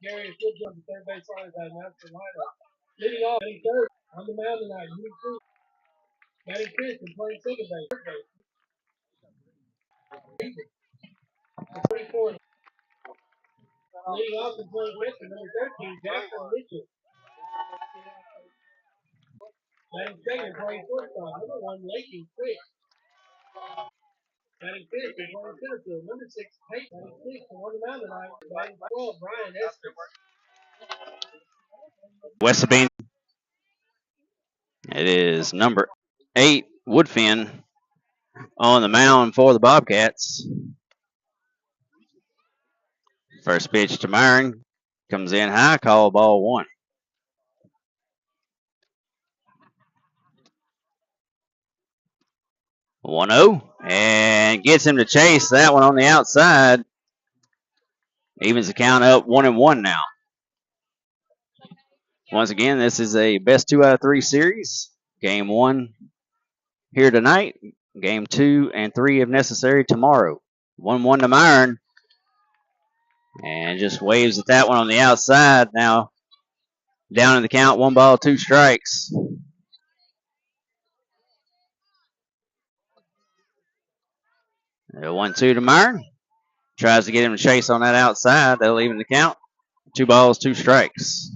Gary is good on the third base line by North Carolina. Leading off, batting third on the mound tonight, UC. Batting fifth and playing second base. 44. Leading off and playing fifth and number 13, Jackson Mitchell. Batting second and playing shortstop, number 1, Lakey Quick. Batting fifth and playing center field, number 6, Peyton. Batting sixth and on the mound tonight, batting 12, Brian Estes. West Sabine. It is number 8, Woodfin, on the mound for the Bobcats. First pitch to Myron. Comes in high, call ball 1. 1-0, and gets him to chase that one on the outside. Evens the count up 1-1 now. Once again, this is a best 2 out of 3 series. Game 1 here tonight. Game 2 and 3 if necessary tomorrow. 1-1 to Myron. And just waves at that one on the outside. Now down in the count, 1 ball, 2 strikes. A 1-2 to Myron. Tries to get him to chase on that outside. That'll even the count. 2 balls, 2 strikes.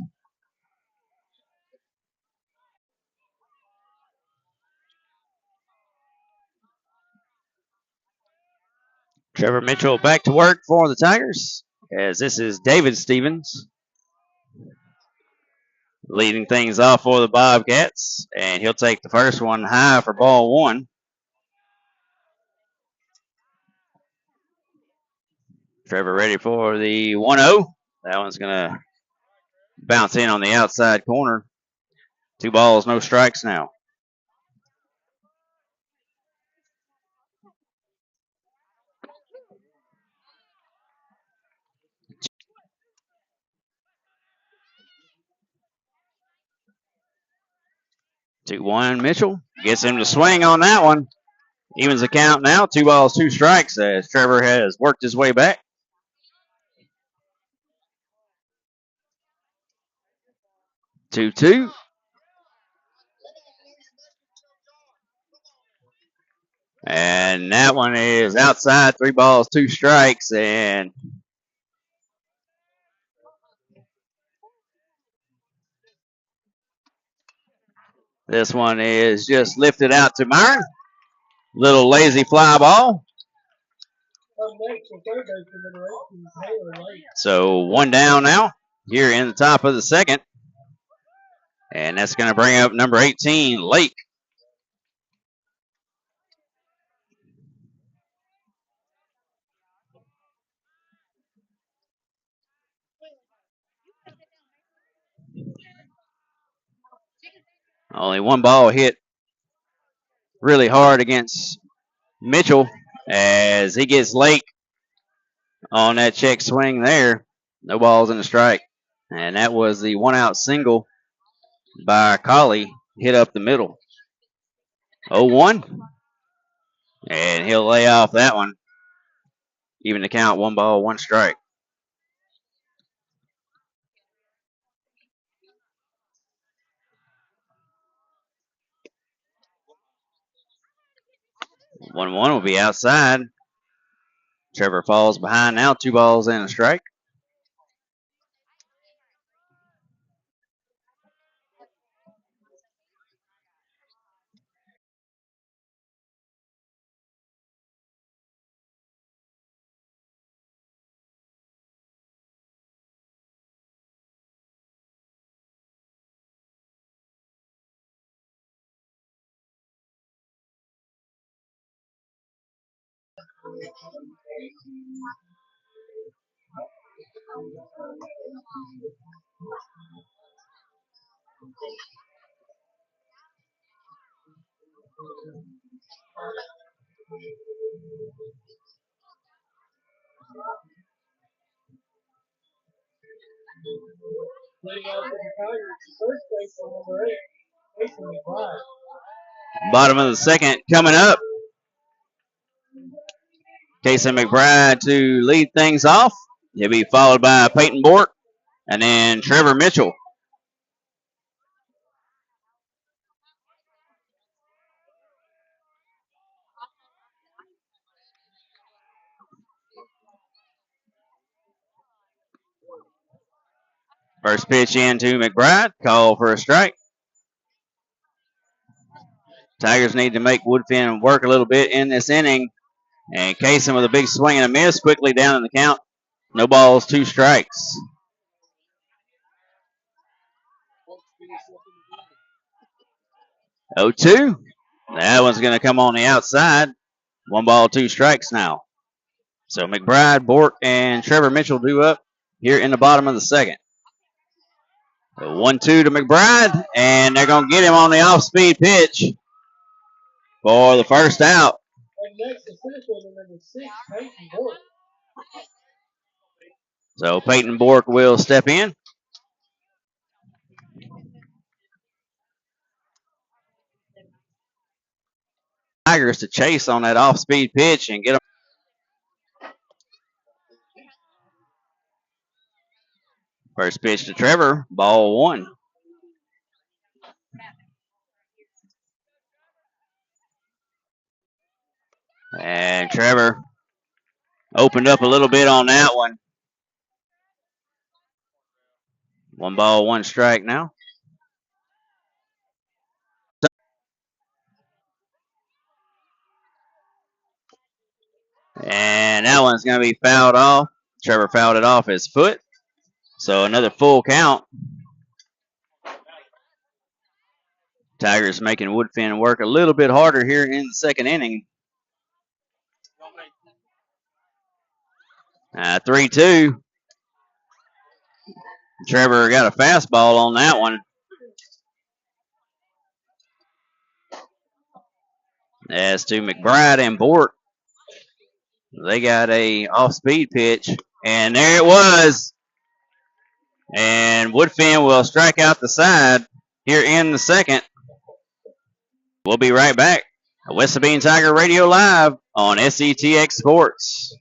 Trevor Mitchell back to work for the Tigers, as this is David Stevens leading things off for the Bobcats, and he'll take the first one high for ball 1. Trevor ready for the 1-0. That one's going to bounce in on the outside corner. 2 balls, no strikes now. Two one Mitchell gets him to swing on that one. Evens the count now. 2 balls, 2 strikes as Trevor has worked his way back. 2-2. And that one is outside. 3 balls, 2 strikes, and this one is just lifted out to Myron. Little lazy fly ball. So 1 down now here in the top of the second. And that's going to bring up number 18, Lake. Only 1 ball hit really hard against Mitchell as he gets Lake on that check swing there. No balls in the strike. And that was the 1-out single by Colley, hit up the middle. 0-1. And he'll lay off that one. Even the count, 1 ball, 1 strike. One will be outside. Trevor falls behind now. 2 balls and a strike. Bottom of the second coming up. Casey McBride to lead things off. He'll be followed by Peyton Bork and then Trevor Mitchell. First pitch into McBride, call for a strike. Tigers need to make Woodfin work a little bit in this inning. And Kaysen with a big swing and a miss, quickly down in the count. No balls, 2 strikes. 0-2. That one's going to come on the outside. 1 ball, 2 strikes now. So McBride, Bork, and Trevor Mitchell due up here in the bottom of the second. 1-2 to McBride, and they're going to get him on the off-speed pitch for the first out. And next is number 6, Peyton Bork. So Peyton Bork will step in. Tigers to chase on that off-speed pitch and get him. First pitch to Trevor, ball 1. And Trevor opened up a little bit on that one. 1 ball, 1 strike now. And that one's going to be fouled off. Trevor fouled it off his foot. So another full count. Tigers making Woodfin work a little bit harder here in the second inning. 3-2. Trevor got a fastball on that one. As to McBride and Bork, they got a off-speed pitch, and there it was. And Woodfin will strike out the side here in the second. We'll be right back. West Sabine Tiger Radio Live on SETX Sports.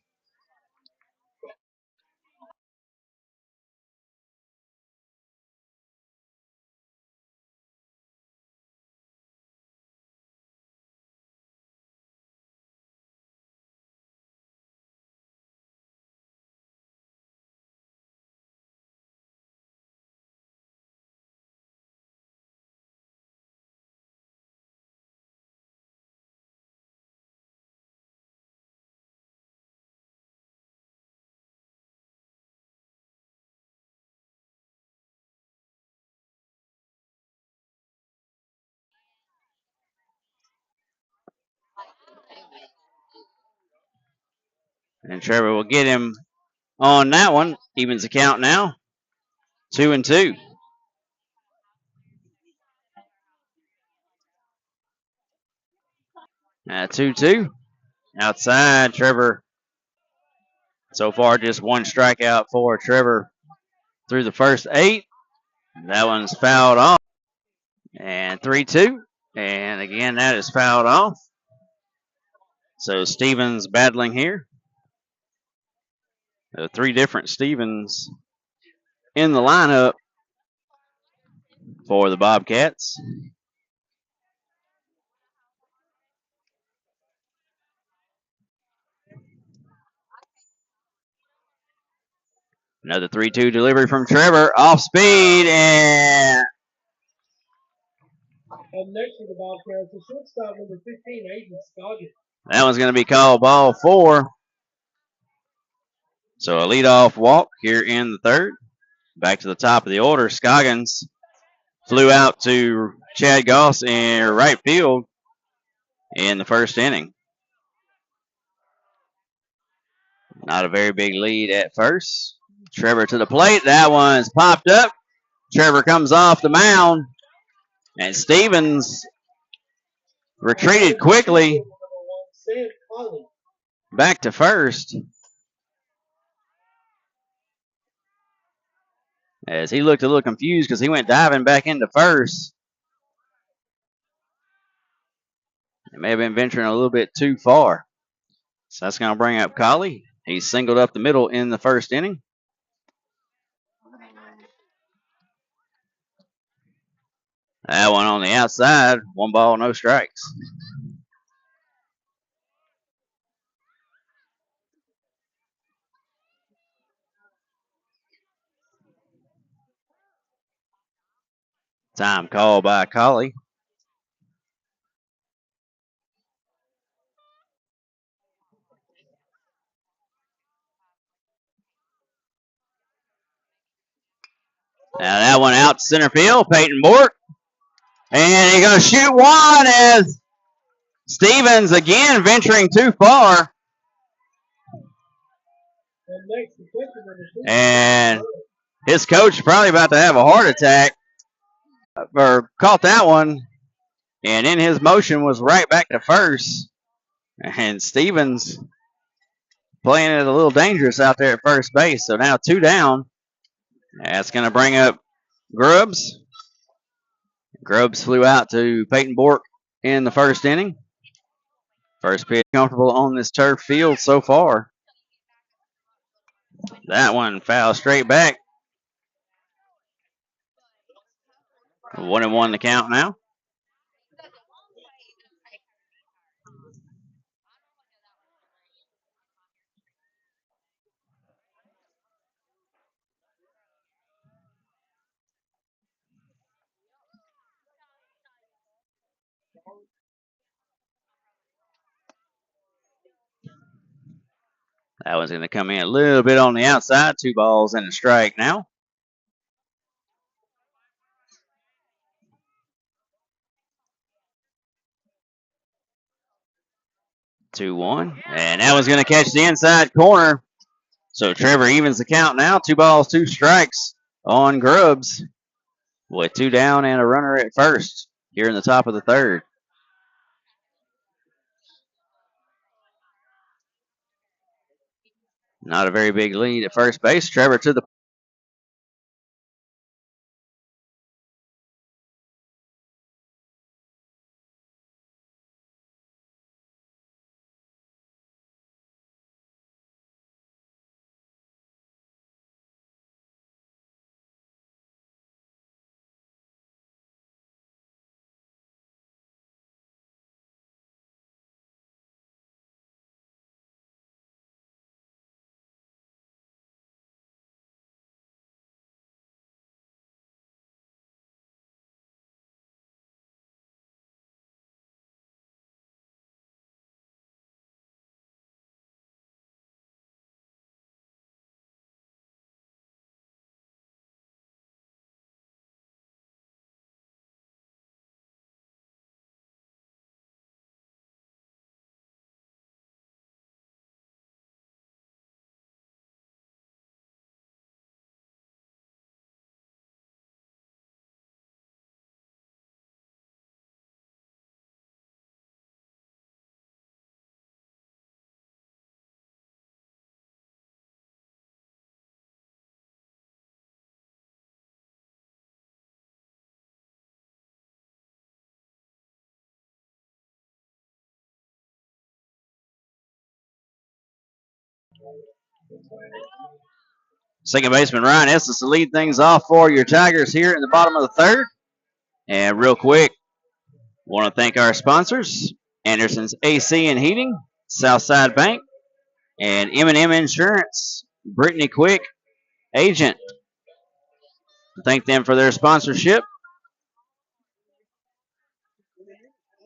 And Trevor will get him on that one. Evens the count now. 2-2. 2-2. Outside, Trevor. So far, just 1 strikeout for Trevor through the first 8. That one's fouled off. And 3-2. And again, that is fouled off. So Stevens battling here. 3 different Stevens in the lineup for the Bobcats. Another 3-2 delivery from Trevor. Off speed, and next to the Bobcats, the shortstop number 15, Aiden Scoggins. That one's going to be called ball 4. So a leadoff walk here in the third. Back to the top of the order. Scoggins flew out to Chad Goss in right field in the first inning. Not a very big lead at first. Trevor to the plate. That one's popped up. Trevor comes off the mound. And Stevens retreated quickly back to first. As he looked a little confused because he went diving back into first. It may have been venturing a little bit too far. So that's going to bring up Colley. He singled up the middle in the first inning. That one on the outside. 1 ball, no strikes. Time call by Colley. Now that one out to center field. Peyton Bork. And he's going to shoot one as Stevens again venturing too far. And his coach is probably about to have a heart attack. Or caught that one. And in his motion was right back to first. And Stevens playing it a little dangerous out there at first base. So now 2 down. That's going to bring up Grubbs. Grubbs flew out to Peyton Bork in the first inning. First pitch comfortable on this turf field so far. That one foul straight back. 1-1 the count now. That one's going to come in a little bit on the outside. 2 balls and a strike now. 2-1. And that one's going to catch the inside corner. So Trevor evens the count now. 2 balls, 2 strikes on Grubbs with 2 down and a runner at first here in the top of the third. Not a very big lead at first base. Trevor to the second baseman Ryan Estes to lead things off for your Tigers here in the bottom of the third. And real quick, want to thank our sponsors, Anderson's AC and Heating, Southside Bank, and M&M Insurance, Brittany Quick, agent. Thank them for their sponsorship.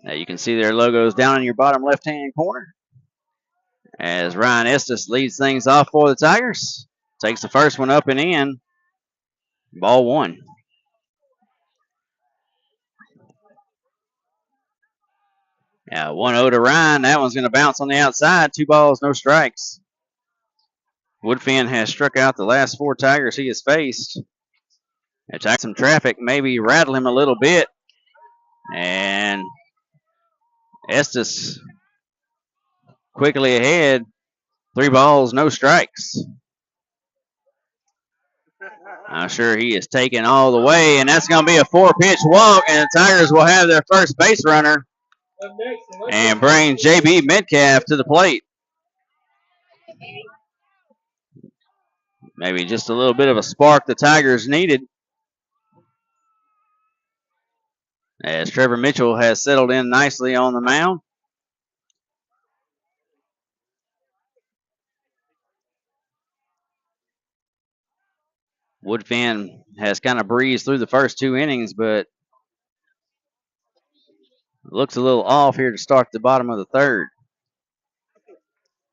Now you can see their logos down in your bottom left-hand corner. As Ryan Estes leads things off for the Tigers. Takes the first one up and in. Ball 1. Yeah, 1-0 to Ryan. That one's going to bounce on the outside. 2 balls, no strikes. Woodfin has struck out the last 4 Tigers he has faced. Attack some traffic, maybe rattle him a little bit. And Estes quickly ahead. 3 balls, no strikes. I'm sure he is taking all the way, and that's going to be a 4-pitch walk, and the Tigers will have their first base runner and bring J.B. Metcalf to the plate. Maybe just a little bit of a spark the Tigers needed, as Trevor Mitchell has settled in nicely on the mound. Woodfin has kind of breezed through the first 2 innings, but looks a little off here to start the bottom of the third.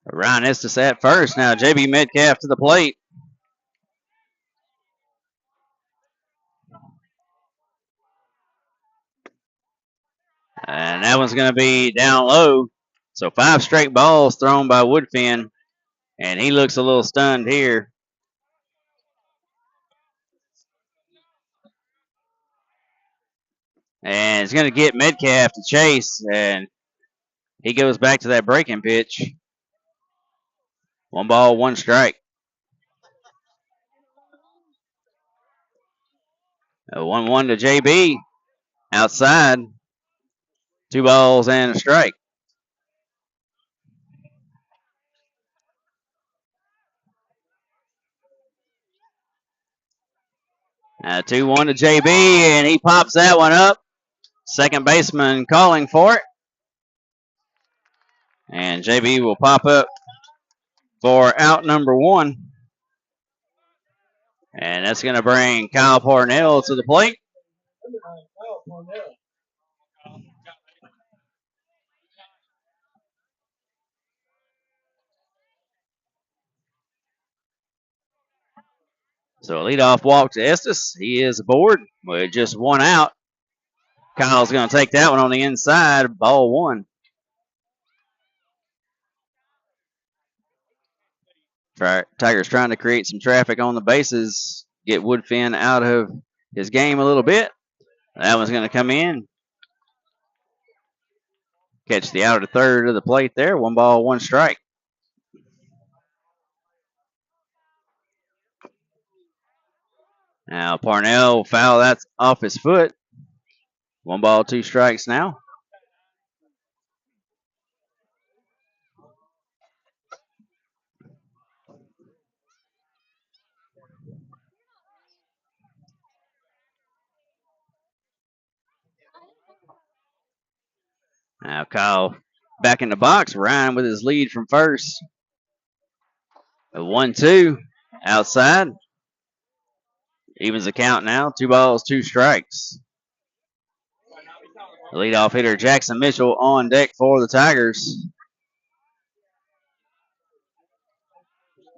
Ryan Estes at first. Now JB Metcalf to the plate. And that one's going to be down low. So 5 straight balls thrown by Woodfin, and he looks a little stunned here. And it's going to get Metcalf to chase, and he goes back to that breaking pitch. 1 ball, 1 strike. A 1-1 to JB. Outside. 2 balls and a strike. Now 2-1 to JB, and he pops that one up. Second baseman calling for it. And JB will pop up for out number 1. And that's going to bring Kyle Parnell to the plate. So a leadoff walk to Estes. He is aboard with just 1 out. Kyle's going to take that one on the inside. Ball 1. Tigers trying to create some traffic on the bases, get Woodfin out of his game a little bit. That one's going to come in. Catch the outer third of the plate there. 1 ball, 1 strike. Now Parnell foul that's off his foot. 1 ball, 2 strikes now. Now Kyle back in the box. Ryan with his lead from first. A 1-2 outside. Evens the count now. 2 balls, 2 strikes. The leadoff hitter Jackson Mitchell on deck for the Tigers.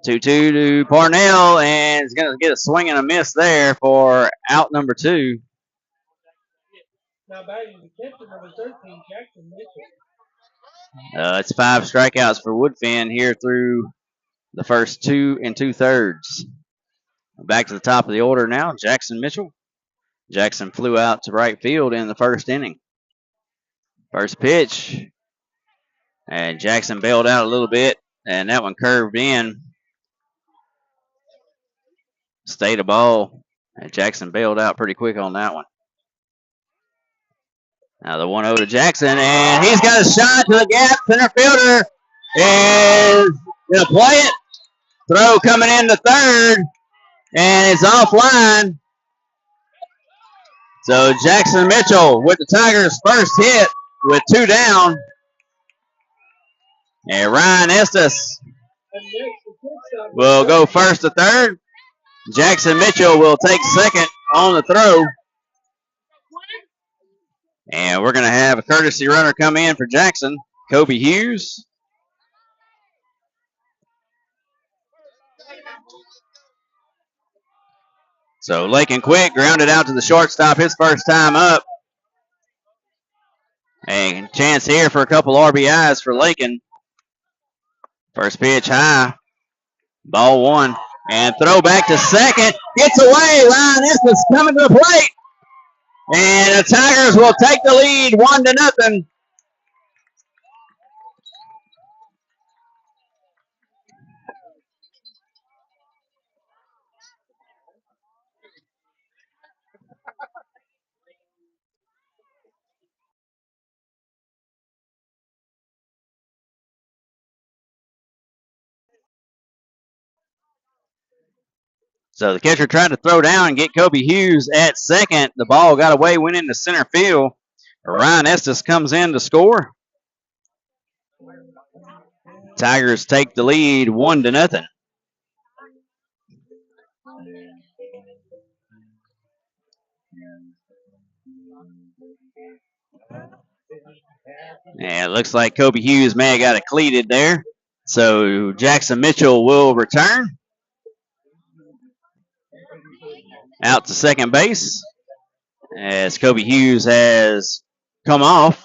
2-2 to Parnell, and he's going to get a swing and a miss there for out number 2. Now batting the catcher, number 13, Jackson Mitchell. It's 5 strikeouts for Woodfin here through the first 2 2/3. Back to the top of the order now, Jackson Mitchell. Jackson flew out to right field in the first inning. First pitch, and Jackson bailed out a little bit, and that one curved in. Stayed a ball, and Jackson bailed out pretty quick on that one. Now the 1-0 to Jackson, and he's got a shot to the gap. Center fielder is going to play it. Throw coming into third, and it's offline. So Jackson Mitchell with the Tigers' first hit with 2 down. And Ryan Estes will go first to third. Jackson Mitchell will take second on the throw. And we're going to have a courtesy runner come in for Jackson, Kobe Hughes. So Lakin Quick grounded out to the shortstop his first time up. A chance here for a couple RBIs for Lakin. First pitch high. Ball 1. And throw back to second. Gets away. Ryan Estes coming to the plate. And the Tigers will take the lead 1-0. So the catcher tried to throw down and get Kobe Hughes at second. The ball got away, went into center field. Ryan Estes comes in to score. Tigers take the lead 1-0. And it looks like Kobe Hughes may have got it cleated there. So Jackson Mitchell will return out to second base as Kobe Hughes has come off.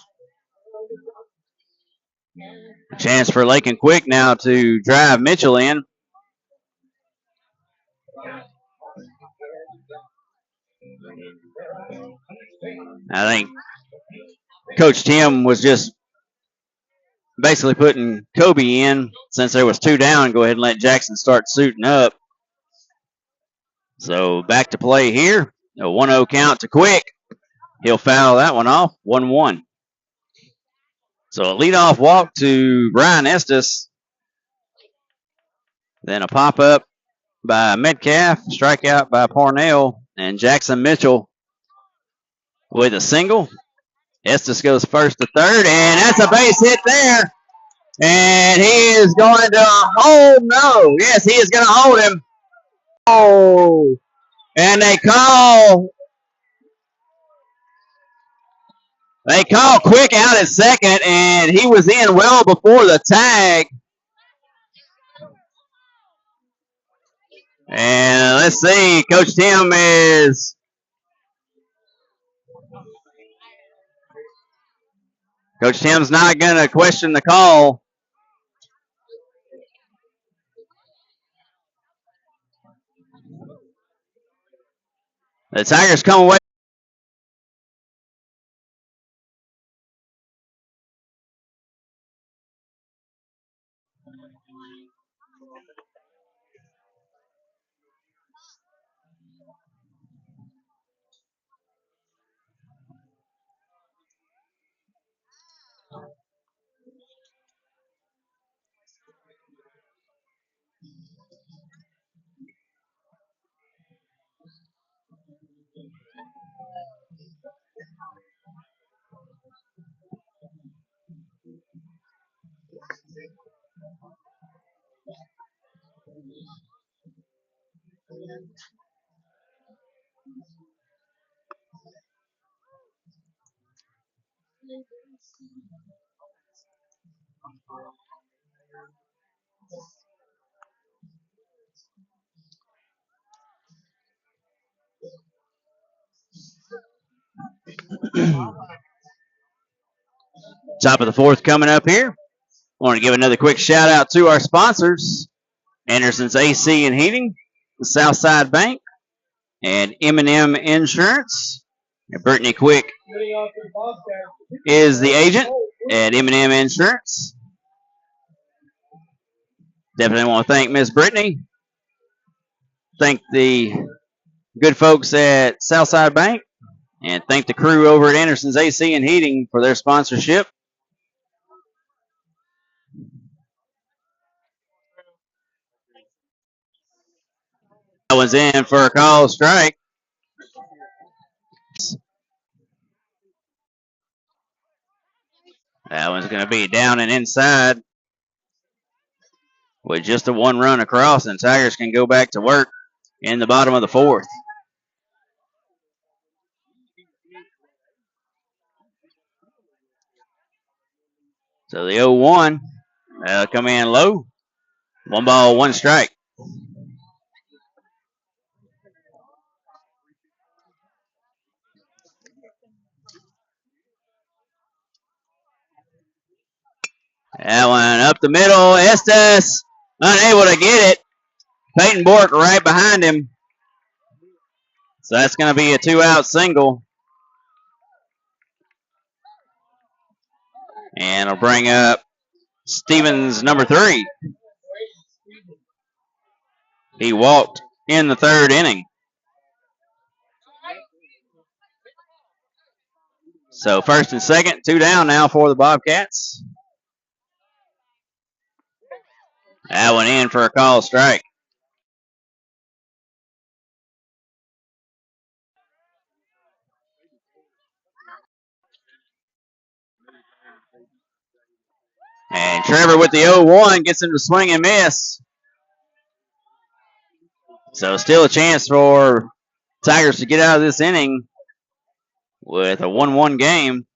A chance for Lakin Quick now to drive Mitchell in. I think Coach Tim was just basically putting Kobe in since there was 2 down. Go ahead and let Jackson start suiting up. So back to play here. A 1-0 count to Quick. He'll foul that one off. 1-1. So a leadoff walk to Brian Estes. Then a pop-up by Metcalf. Strikeout by Parnell. And Jackson Mitchell with a single. Estes goes first to third. And that's a base hit there. And he is going to hold. No. Yes, he is going to hold him. Oh. And they call Quick out at second, and he was in well before the tag. And let's see, Coach Tim's not going to question the call. The Tigers come away. Top of the fourth coming up here. Want to give another quick shout out to our sponsors, Anderson's AC and Heating, the Southside Bank, and M&M Insurance. And Brittany Quick is the agent at M&M Insurance. Definitely want to thank Miss Brittany. Thank the good folks at Southside Bank, and thank the crew over at Anderson's AC and Heating for their sponsorship. That one's in for a call strike. That one's going to be down and inside with just a 1 run across, and Tigers can go back to work in the bottom of the fourth. So the 0-1 come in low. 1 ball, 1 strike. That one up the middle. Estes unable to get it. Peyton Bork right behind him. So that's going to be a 2-out single. And it'll bring up Stevens, number 3. He walked in the 3rd inning. So first and second, 2 down now for the Bobcats. That one in for a call strike. And Trevor with the 0-1 gets him to swing and miss. So still a chance for Tigers to get out of this inning with a 1-1 game.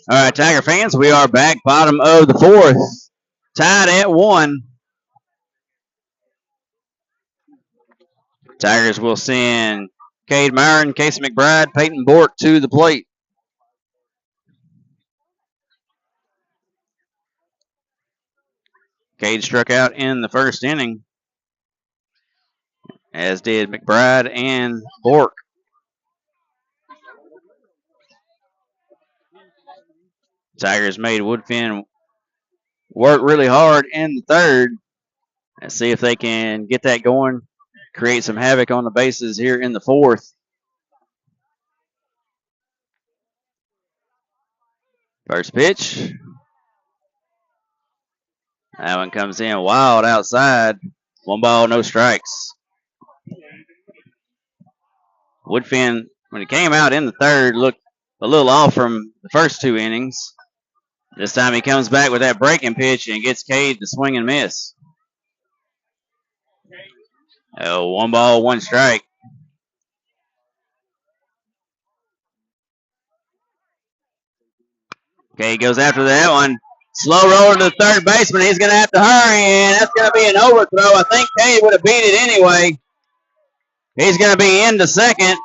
All right, Tiger fans, we are back, bottom of the fourth, tied at 1. Tigers will send Cade Myron, Casey McBride, Peyton Bork to the plate. Cade struck out in the first inning, as did McBride and Bork. Tigers made Woodfin work really hard in the third. Let's see if they can get that going, create some havoc on the bases here in the fourth. First pitch. That one comes in wild outside. 1 ball, no strikes. Woodfin, when he came out in the third, looked a little off from the first 2 innings. This time he comes back with that breaking pitch and gets Cade to swing and miss. 1 ball, 1 strike. Cade goes after that one. Slow roller to the third baseman. He's going to have to hurry, and that's going to be an overthrow. I think Cade would have beat it anyway. He's going to be into second.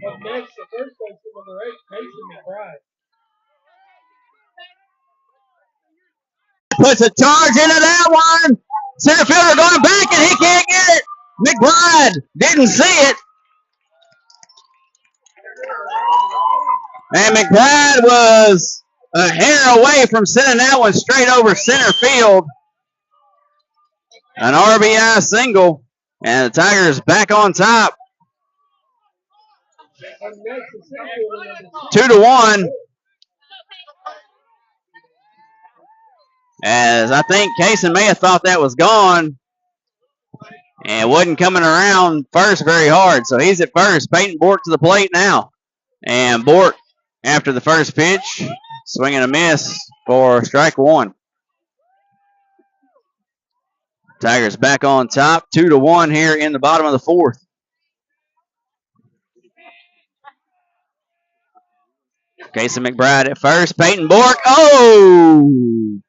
Up next, the first baseman, number 8, Casey McBride. Puts a charge into that one. Center fielder going back, and he can't get it. McBride didn't see it. And McBride was a hair away from sending that one straight over center field. An RBI single, and the Tigers back on top. 2-1. As I think Kaysen may have thought that was gone and wasn't coming around first very hard. So he's at first. Peyton Bork to the plate now. And Bork, after the first pitch, swinging a miss for strike 1. Tigers back on top, 2-1 here in the bottom of the fourth. Casey McBride at first. Peyton Bork. Oh!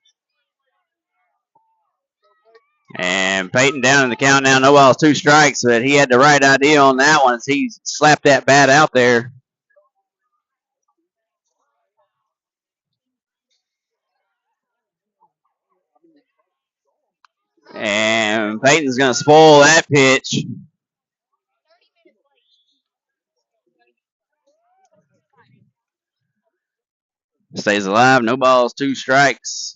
And Peyton down in the count now. No balls, 2 strikes, but he had the right idea on that one as he slapped that bat out there. And Peyton's going to spoil that pitch. Stays alive. No balls, 2 strikes.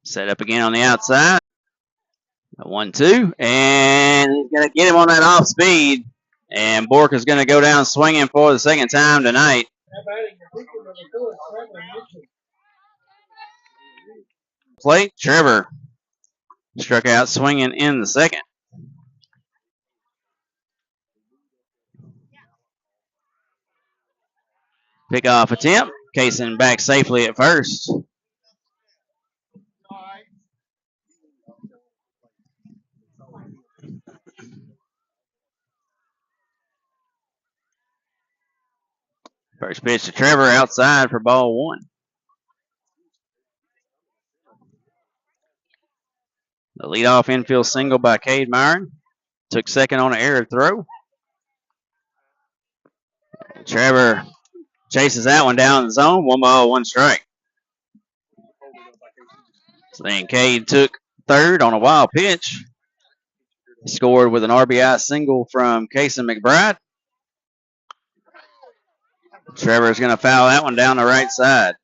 Set up again on the outside. 1-2. And he's going to get him on that off speed. And Bork is going to go down swinging for the second time tonight. Plate, Trevor struck out swinging in the second. Pickoff attempt. Kaysen back safely at first. First pitch to Trevor outside for ball 1. The leadoff infield single by Cade Myron. Took second on an error throw. Trevor chases that one down the zone. 1 ball, 1 strike. So then Cade took third on a wild pitch. Scored with an RBI single from Kason McBride. Trevor's going to foul that one down the right side.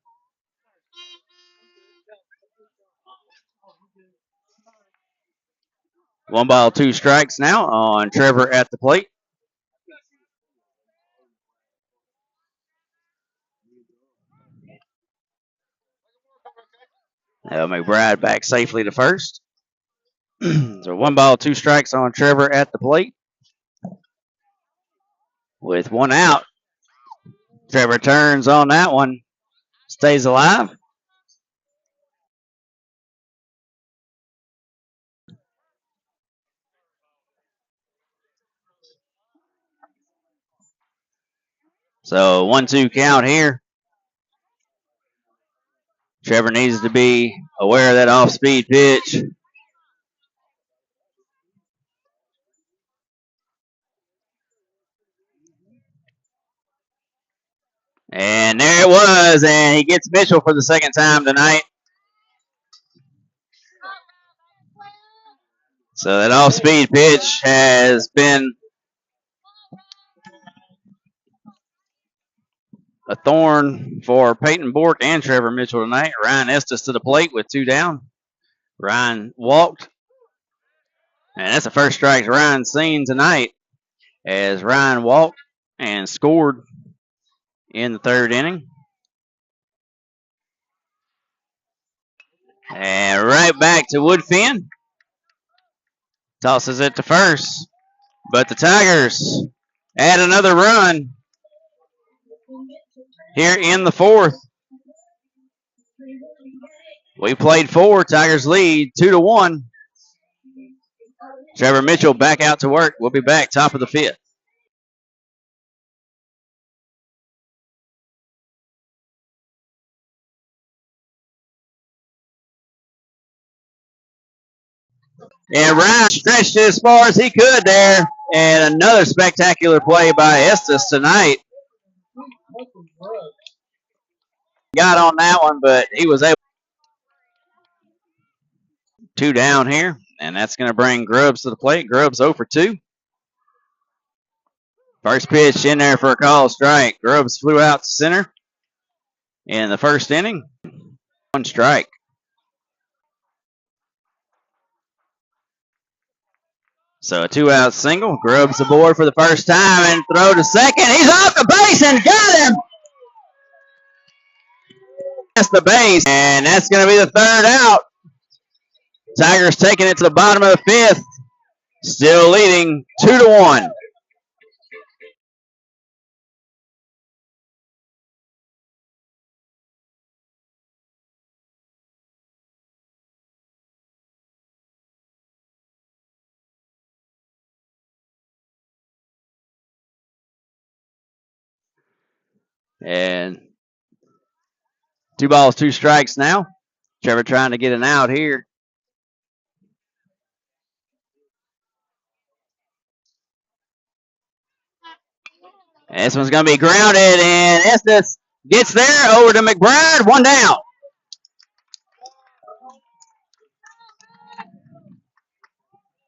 1 ball, 2 strikes now on Trevor at the plate. McBride back safely to first. So 1 ball, 2 strikes on Trevor at the plate. With 1 out, Trevor turns on that one. Stays alive. So 1-2 count here. Trevor needs to be aware of that off-speed pitch. And there it was, and he gets Mitchell for the second time tonight. So that off-speed pitch has been a thorn for Peyton Bork and Trevor Mitchell tonight. Ryan Estes to the plate with 2 down. Ryan walked. And that's the first strike Ryan's seen tonight as Ryan walked and scored in the 3rd inning. And right back to Woodfin. Tosses it to first. But the Tigers add another run here in the 4th. We played 4. Tigers lead 2-1. Trevor Mitchell back out to work. We'll be back top of the 5th. And Ryan stretched it as far as he could there. And another spectacular play by Estes tonight. Got on that one, but he was able. 2 down here, and that's going to bring Grubbs to the plate. Grubbs 0 for 2. First pitch in there for a call strike. Grubbs flew out to center in the 1st inning. 1 strike. So a 2-out single. Grubbs aboard for the first time and throw to second. He's off the base and got him. That's the base, and that's going to be the 3rd out. Tigers taking it to the bottom of the 5th. Still leading 2-1. And 2 balls, 2 strikes now. Trevor trying to get an out here. And this one's going to be grounded, and Estes gets there over to McBride. 1 down.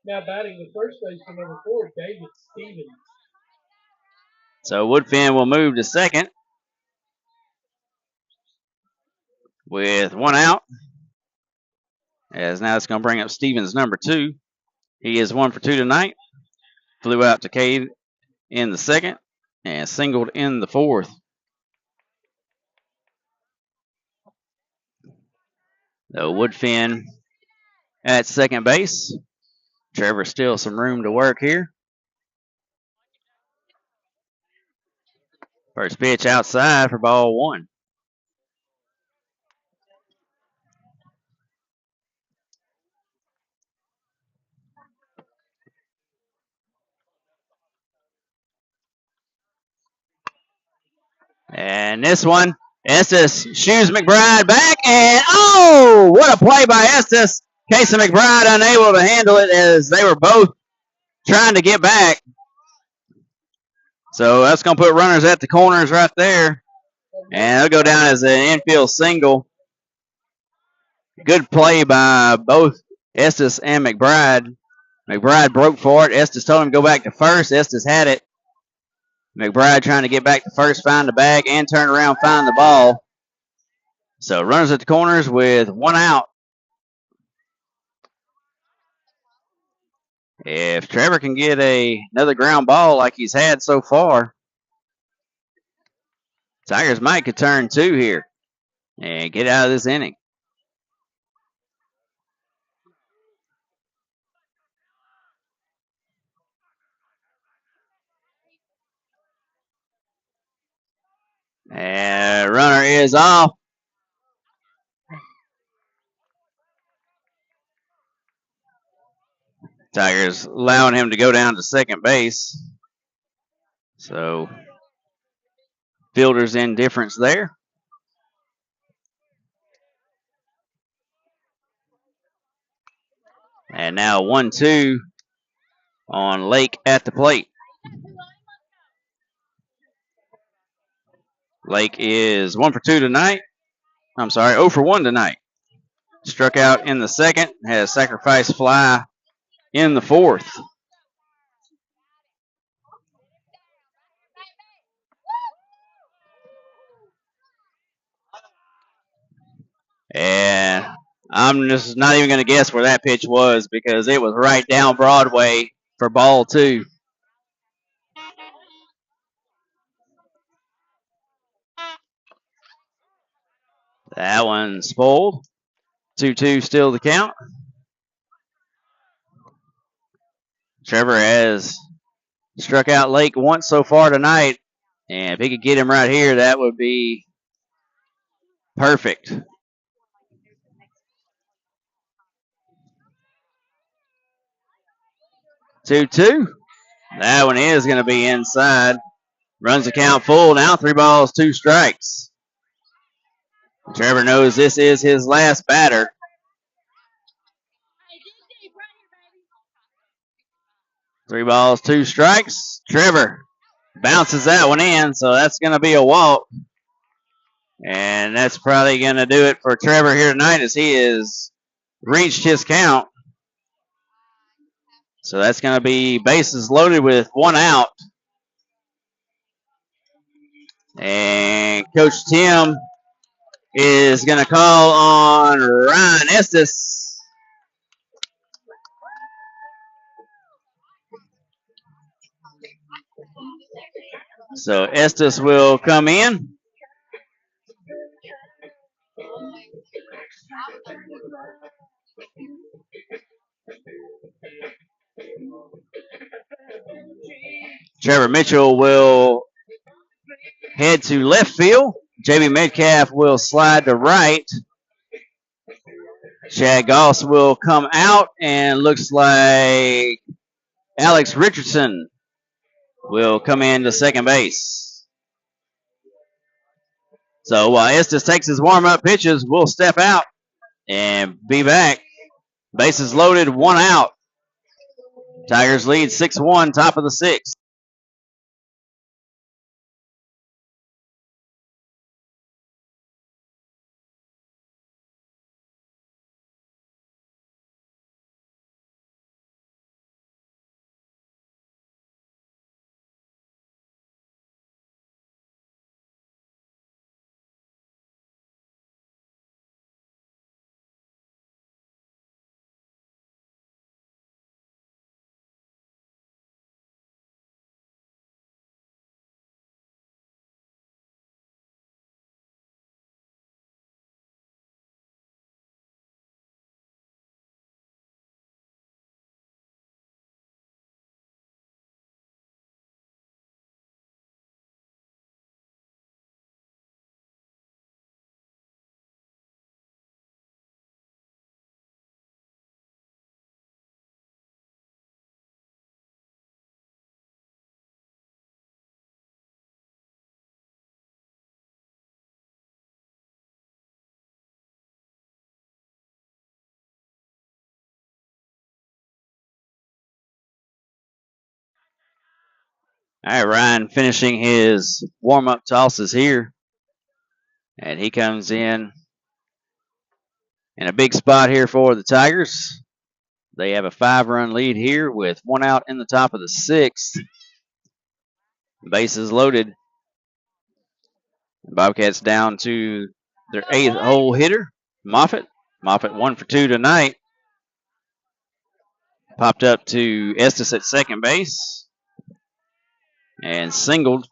Now batting the first baseman, number 4, David Stevens. So Woodfin will move to second with 1 out. As now it's going to bring up Stevens, number 2. He is 1 for 2 tonight. Flew out to Cade in the 2nd and singled in the 4th. So Woodfin at second base. Trevor still some room to work here. First pitch outside for ball 1. And this one, Estes shoos McBride back, and oh, what a play by Estes. Casey McBride unable to handle it as they were both trying to get back. So that's going to put runners at the corners right there. And it'll go down as an infield single. Good play by both Estes and McBride. McBride broke for it. Estes told him to go back to first. Estes had it. McBride trying to get back to first, find the bag, and turn around, find the ball. So runners at the corners with one out. If Trevor can get another ground ball like he's had so far, Tigers might could turn two here and get out of this inning. And runner is off. Tigers allowing him to go down to second base. So fielder's indifference there. And now 1-2 on Lake at the plate. Lake is 1 for 2 tonight. I'm sorry, 0 for 1 tonight. Struck out in the second, has sacrifice fly in the fourth. And I'm just not even going to guess where that pitch was because it was right down Broadway for ball two. That one's spoiled. 2-2 still the count. Trevor has struck out Lake once so far tonight. And if he could get him right here, that would be perfect. 2-2. That one is going to be inside. Runs the count full. Now 3 balls, 2 strikes. Trevor knows this is his last batter. Three balls, 2 strikes. Trevor bounces that one in, so that's going to be a walk. And that's probably going to do it for Trevor here tonight as he has reached his count. So that's going to be bases loaded with 1 out. And Coach Tim is going to call on Ryan Estes. So Estes will come in. Trevor Mitchell will head to left field. JB Metcalf will slide to right. Chad Goss will come out, and looks like Alex Richardson will come in to second base. So while Estes takes his warm-up pitches, we'll step out and be back. Bases loaded, 1 out. Tigers lead 6-1, top of the 6th. All right, Ryan finishing his warm-up tosses here. And he comes in a big spot here for the Tigers. They have a 5-run lead here with one out in the top of the 6th. Bases loaded. Bobcats down to their 8th hole hitter, Moffitt. Moffitt 1 for 2 tonight. Popped up to Estes at second base and singled.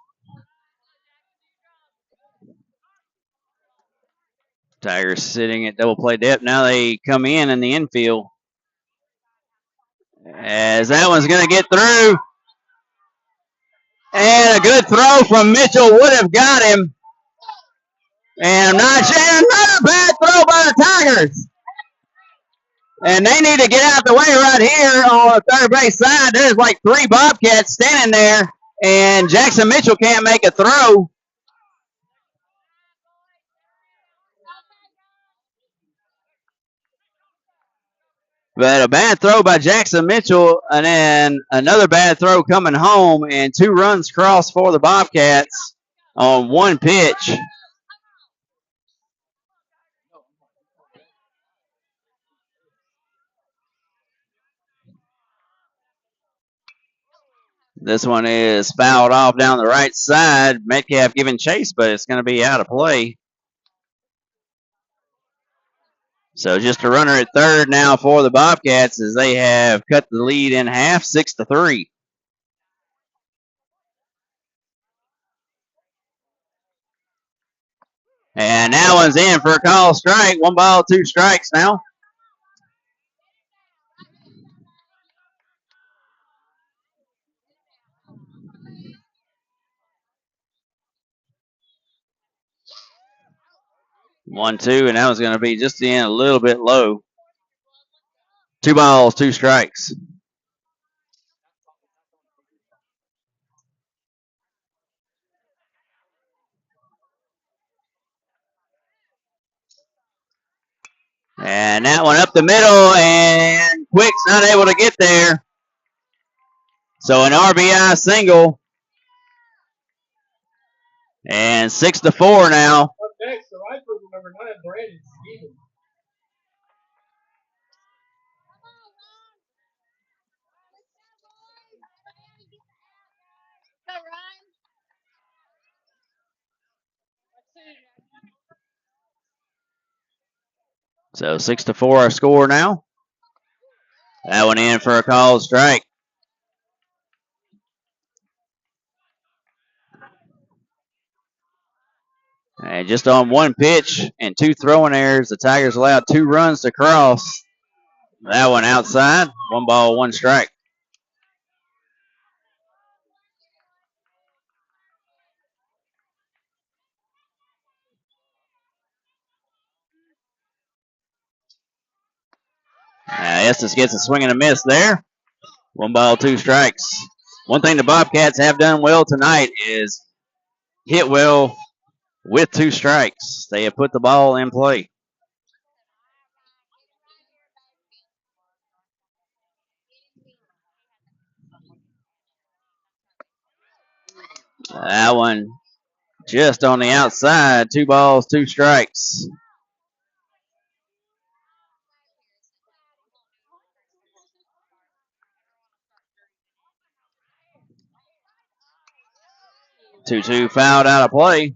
Tigers sitting at double play depth. Now they come in the infield. As that one's going to get through. And a good throw from Mitchell would have got him. And I'm not sure. Another bad throw by the Tigers. And they need to get out the way right here on the third base side. There's like 3 Bobcats standing there. And Jackson Mitchell can't make a throw. But a bad throw by Jackson Mitchell, and then another bad throw coming home, and 2 runs crossed for the Bobcats on 1 pitch. This one is fouled off down the right side. Metcalf giving chase, but it's going to be out of play. So just a runner at third now for the Bobcats as they have cut the lead in half, 6-3. And that one's in for a call strike. 1 ball, 2 strikes now. One, 2, and that was going to be just in a little bit low. 2 balls, 2 strikes. And that one up the middle, and Quick's not able to get there. So an RBI single. And 6-4 now. Up next, the right fielder, number 9, Brandon Stevens. So 6-4 our score now. That one in for a called strike. And just on 1 pitch and 2 throwing errors, the Tigers allowed 2 runs to cross. That one outside. 1 ball, 1 strike. Estes gets a swing and a miss there. 1 ball, 2 strikes. One thing the Bobcats have done well tonight is hit well with 2 strikes. They have put the ball in play. That one just on the outside. 2 balls, 2 strikes. Two fouled out of play.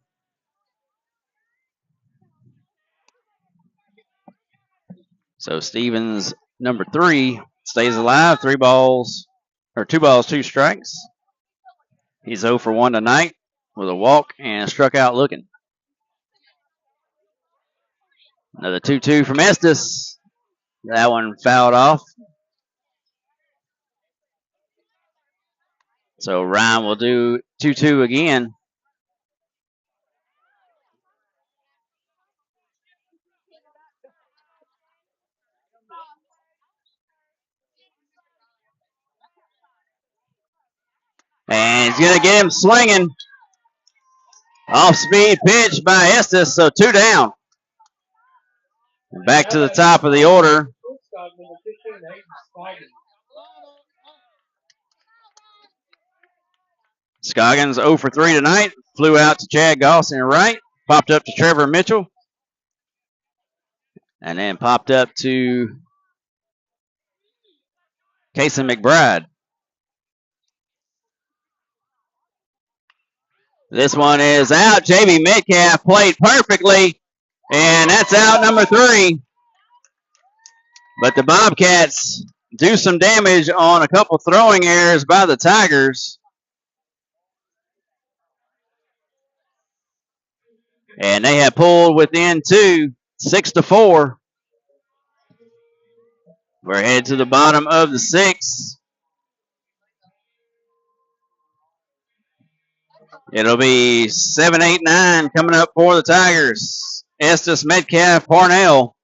So Stevens, number 3, stays alive. 2 balls, 2 strikes. He's 0 for 1 tonight with a walk and struck out looking. Another 2-2 from Estes. That one fouled off. So Ryan will do 2-2 again. And he's going to get him swinging. Off-speed pitch by Estes, so 2 down. Back to the top of the order. Scoggins 0 for 3 tonight. Flew out to Chad Gosson right. Popped up to Trevor Mitchell. And then popped up to Casey McBride. This one is out. JB Metcalf played perfectly. And that's out number 3. But the Bobcats do some damage on a couple throwing errors by the Tigers. And they have pulled within 2, 6-4. We're headed to the bottom of the 6th. It'll be 7, 8, 9 coming up for the Tigers. Estes, Metcalf, Parnell.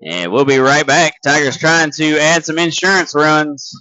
And we'll be right back. Tigers trying to add some insurance runs.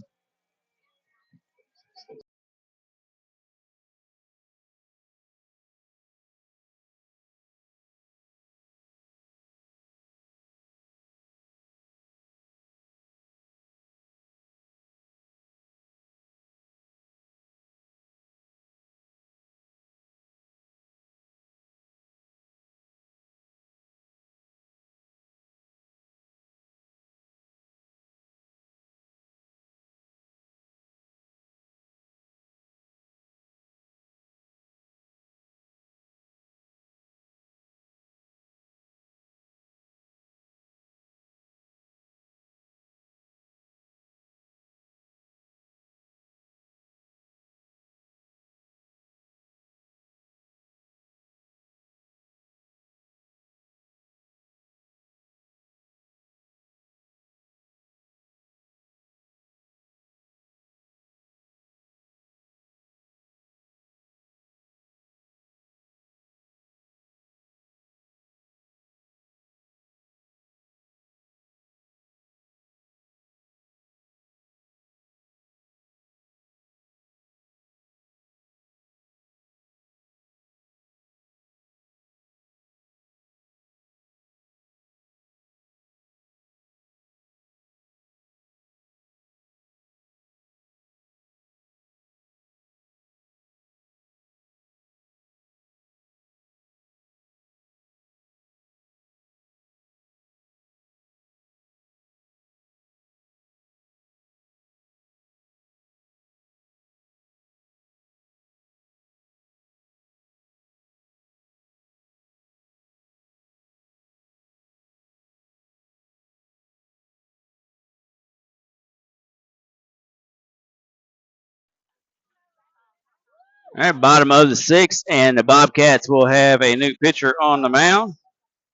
All right, bottom of the 6th, and the Bobcats will have a new pitcher on the mound.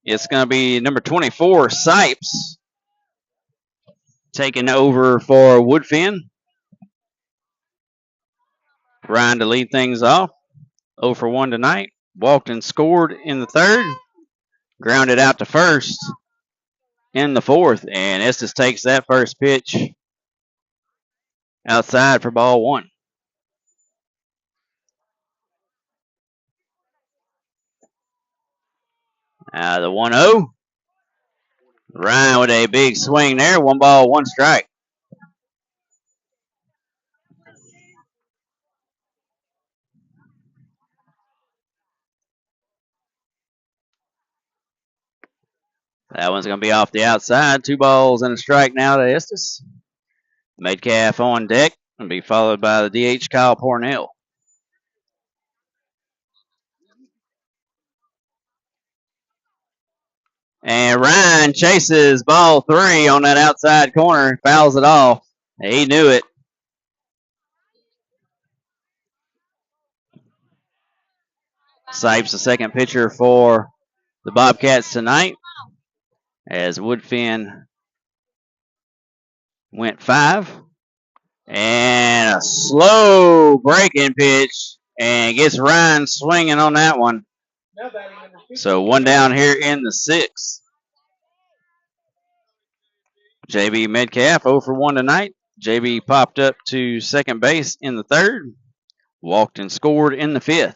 It's going to be number 24, Sipes, taking over for Woodfin. Ryan to lead things off. 0 for 1 tonight. Walked and scored in the 3rd. Grounded out to first in the 4th. And Estes takes that first pitch outside for ball 1. The 1-0. Ryan with a big swing there. 1 ball, 1 strike. That one's going to be off the outside. 2 balls and a strike now to Estes. Metcalf on deck and be followed by the DH Kyle Pornell. And Ryan chases ball 3 on that outside corner, fouls it off. He knew it. Sipes, the second pitcher for the Bobcats tonight, as Woodfin went 5. And a slow breaking pitch, and gets Ryan swinging on that one. So 1 down here in the 6th. JB Metcalf 0 for 1 tonight. JB popped up to second base in the 3rd. Walked and scored in the 5th.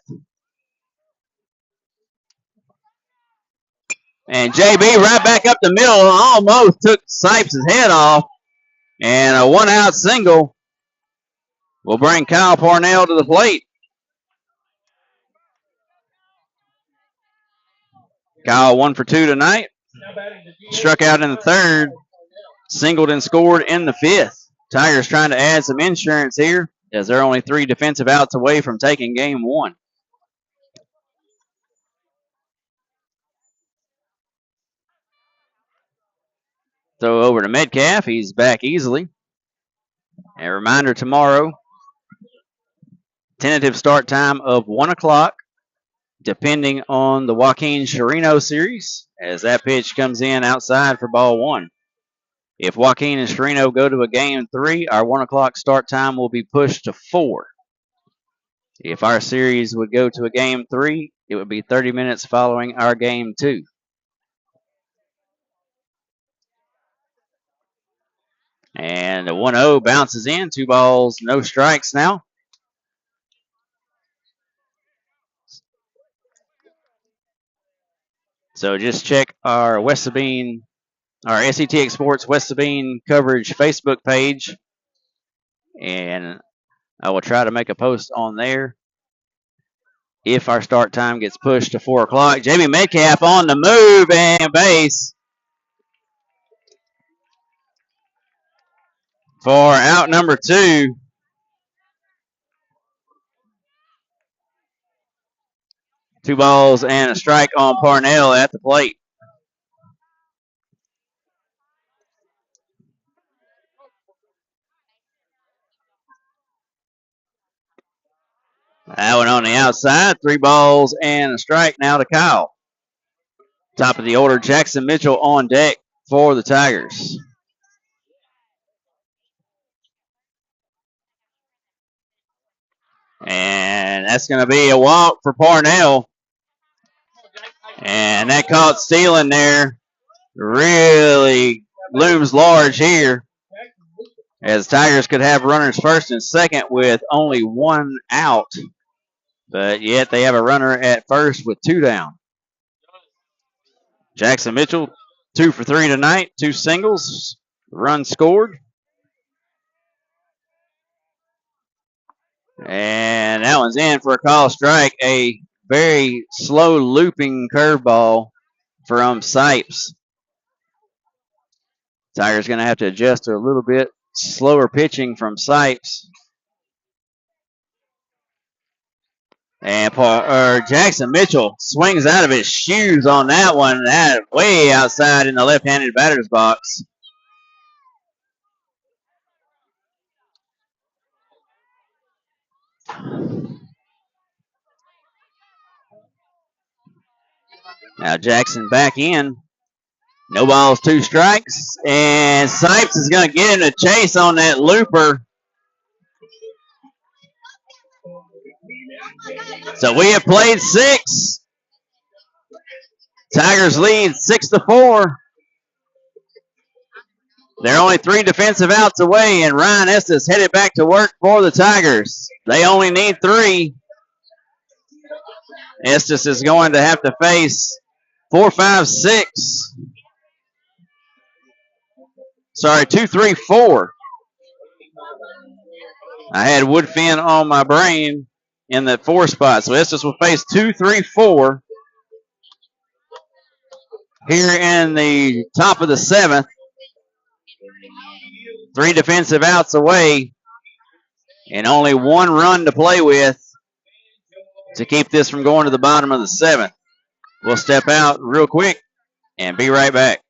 And JB right back up the middle, almost took Sipes' head off. And a 1-out single will bring Kyle Parnell to the plate. Kyle 1 for 2 tonight. Struck out in the third. Singled and scored in the fifth. Tigers trying to add some insurance here as they're only 3 defensive outs away from taking game 1. Throw over to Metcalf. He's back easily. A reminder tomorrow, tentative start time of 1 o'clock, depending on the Joaquin Chirino series, as that pitch comes in outside for ball 1. If Joaquin and Chirino go to a game 3, our 1 o'clock start time will be pushed to 4. If our series would go to a game 3, it would be 30 minutes following our game 2. And the 1-0 bounces in. 2 balls, no strikes now. So just check our West Sabine, our SCTX Sports West Sabine coverage Facebook page, and I will try to make a post on there if our start time gets pushed to 4 o'clock. Jamie Metcalf on the move and base for out number 2. Two balls and a strike on Parnell at the plate. That one on the outside. 3 balls and a strike now to Kyle. Top of the order, Jackson Mitchell on deck for the Tigers. And that's going to be a walk for Parnell. And that caught stealing there really looms large here, as Tigers could have runners first and second with only 1 out. But yet they have a runner at first with 2 down. Jackson Mitchell, 2 for 3 tonight, 2 singles, run scored. And that one's in for a call strike. A very slow looping curveball from Sipes. Tigers going to have to adjust to a little bit slower pitching from Sipes. And Jackson Mitchell swings out of his shoes on that one. That way outside in the left-handed batter's box. Now Jackson back in. No balls, 2 strikes. And Sipes is going to get in a chase on that looper. So we have played 6. Tigers lead 6-4. They're only 3 defensive outs away, and Ryan Estes headed back to work for the Tigers. They only need 3. Estes is going to have to face 4, 5, 6. Sorry, 2, 3, 4. I had Woodfin on my brain in the 4 spot. So Estes will face 2, 3, 4 here in the top of the 7th. 3 defensive outs away and only 1 run to play with to keep this from going to the bottom of the 7th. We'll step out real quick and be right back.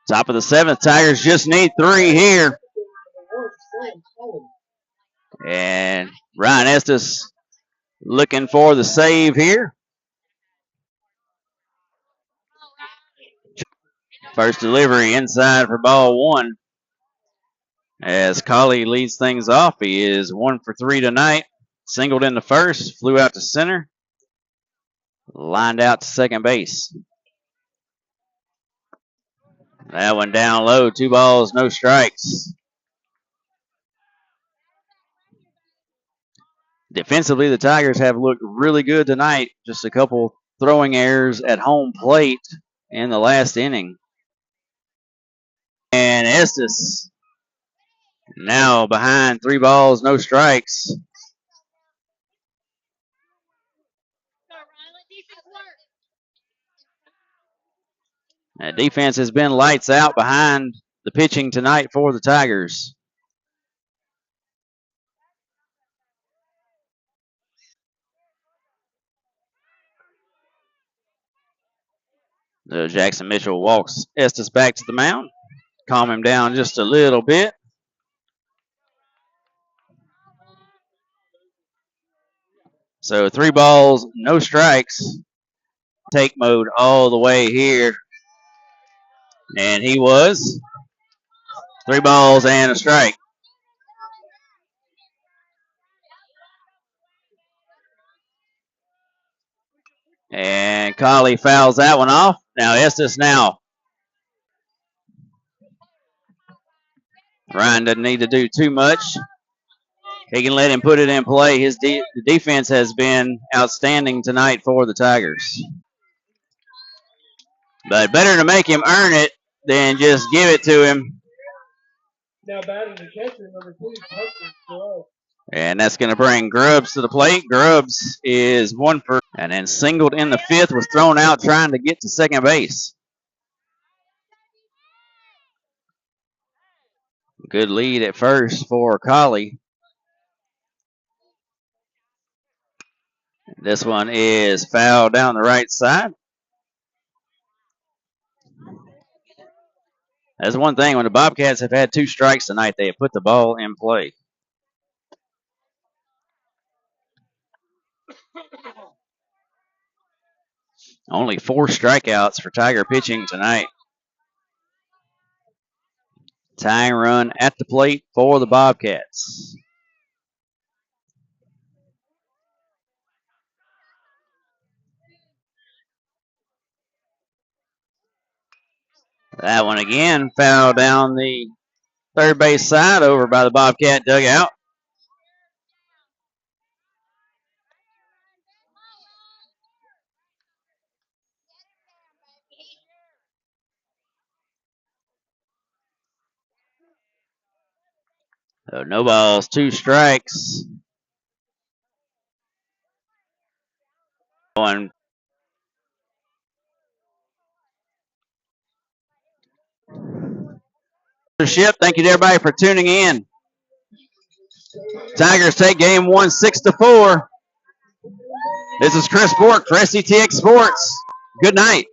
Top of the 7th. Tigers just need 3 here. And Ryan Estes looking for the save here. First delivery inside for ball 1. As Colley leads things off, he is 1 for 3 tonight. Singled in the first, flew out to center, lined out to second base. That one down low, 2 balls, no strikes. Defensively, the Tigers have looked really good tonight. Just a couple throwing errors at home plate in the last inning. And Estes now behind 3 balls, no strikes. That defense has been lights out behind the pitching tonight for the Tigers. Jackson Mitchell walks Estes back to the mound. Calm him down just a little bit. So 3 balls, no strikes. Take mode all the way here. And he was 3 balls and a strike. And Colley fouls that one off. Now Estes now. Ryan doesn't need to do too much. He can let him put it in play. The defense has been outstanding tonight for the Tigers. But better to make him earn it than just give it to him. Now batting the catcher, number 2, Grubbs. And that's going to bring Grubbs to the plate. Grubbs is 1 for, and then singled in the 5th, was thrown out trying to get to second base. Good lead at first for Colley. This one is fouled down the right side. That's one thing. When the Bobcats have had 2 strikes tonight, they have put the ball in play. Only 4 strikeouts for Tiger pitching tonight. Tying run at the plate for the Bobcats. That one again fouled down the third base side over by the Bobcat dugout. So no balls, 2 strikes. One. Thank you to everybody for tuning in. Tigers take game 1 6-4. This is Chris Bork for SCTX Sports. Good night.